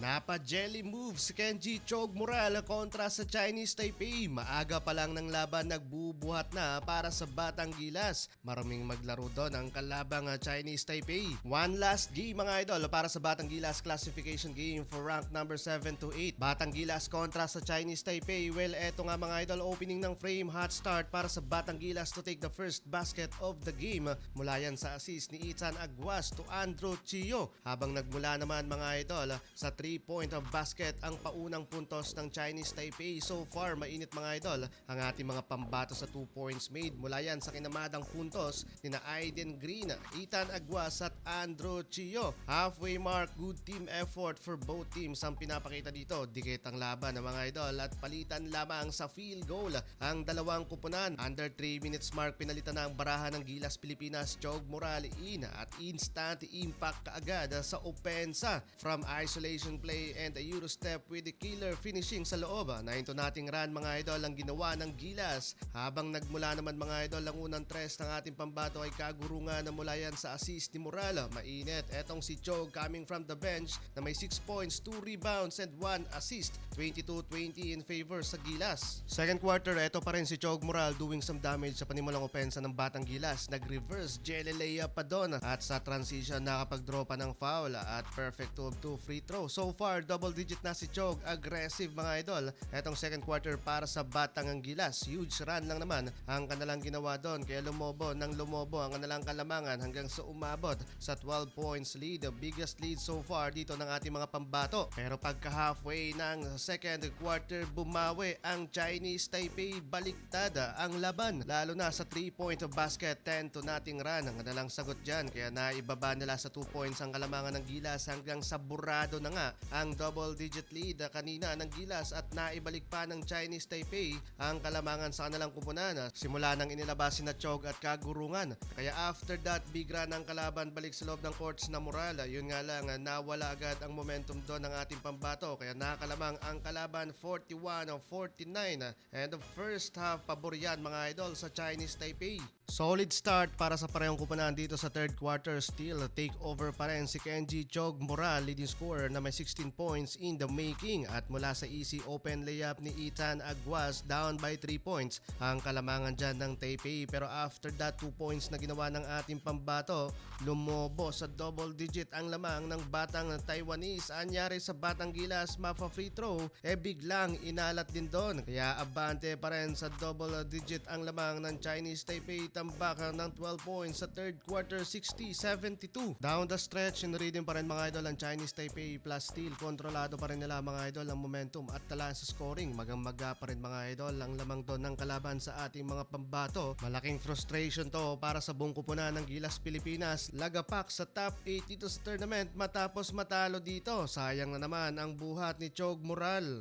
Napa-jelly move si Kenji Chog Moral kontra sa Chinese Taipei. Maaga pa lang ng laban nagbubuhat na para sa Batang Gilas. Maraming maglaro doon ang kalabang Chinese Taipei. One last game mga idol para sa Batang Gilas classification game for rank number 7 to 8. Batang Gilas kontra sa Chinese Taipei. Well, eto nga mga idol, opening ng frame, hot start para sa Batang Gilas to take the first basket of the game. Mula yan sa assist ni Ethan Aguas to Andrew Chio. Habang nagmula naman mga idol sa 3-point basket ang paunang puntos ng Chinese Taipei. So far, mainit mga idol ang ating mga pambato sa 2 points made. Mula yan sa kinamadang puntos ni na Aiden Green, Ethan Aguas at Andrew Chio. Halfway mark, good team effort for both teams ang pinapakita dito. Dikit ang laban ng mga idol at palitan lamang sa field goal ang dalawang kupunan. Under 3 minutes mark, pinalitan na ang barahan ng Gilas Pilipinas. Chog Moral in at instant impact kaagad sa opensa from isolation play and a Euro step with the killer finishing sa loob. Na into nating run mga idol ang ginawa ng Gilas. Habang nagmula naman mga idol ang unang tres ng ating pambato ay kagurungan na mula yan sa assist ni Moral. Mainit etong si Chog coming from the bench na may 6 points, 2 rebounds and 1 assist. 22-20 in favor sa Gilas. Second quarter, eto pa rin si Chog Moral doing some damage sa panimulang opensa ng Batang Gilas. Nag-reverse jelly layup pa doon at sa transition nakapag-draw pa ng foul at perfect 2 of 2 free throw. So far, double digit na si Chog. Aggressive mga idol. Etong second quarter para sa Batang Gilas. Huge run lang naman ang kanilang ginawa doon. Kaya lumobo ang kanilang kalamangan hanggang sa umabot sa 12 points lead. The biggest lead so far dito ng ating mga pambato. Pero pagka halfway ng second quarter, bumawi ang Chinese Taipei. Baliktad ang laban. Lalo na sa 3-point basket, 10 to nothing run. Ang kanilang sagot dyan. Kaya naibaba nila sa 2 points ang kalamangan ng Gilas hanggang sa burado na nga ang double digit lead kanina ng Gilas at naibalik pa ng Chinese Taipei ang kalamangan sa kanilang kupunan. Simula nang inilabas si Chog at kagurungan. Kaya after that, big run ang kalaban balik sa loob ng courts na Moral. Yun nga lang, nawala agad ang momentum doon ng ating pambato. Kaya nakalamang ang kalaban 41-49. And the first half, pabor yan mga idol sa Chinese Taipei. Solid start para sa parehong kupunan dito sa third quarter. Still, take over pa rin si Kenji Chog Moral, leading scorer na may 16 points in the making. At mula sa easy open layup ni Ethan Aguas, down by 3 points ang kalamangan dyan ng Taipei. Pero after that 2 points na ginawa ng ating pambato, lumobo sa double digit ang lamang ng batang Taiwanese. Anyari sa Batang Gilas, mapa free throw, biglang inalat din doon. Kaya abante pa rin sa double digit ang lamang ng Chinese Taipei. Tambak ng 12 points sa third quarter, 60-72. Down the stretch, inreading pa rin mga idol ang Chinese Taipei plus steal. Kontrolado pa rin nila mga idol ang momentum at tala sa scoring. Magang-maga pa rin mga idol ang lamang doon ng kalaban sa ating mga pambato. Malaking frustration to para sa buong kupunan ng Gilas Pilipinas. Lagapak sa top 8 dito sa tournament matapos matalo dito. Sayang na naman ang buhat ni Chog Moral.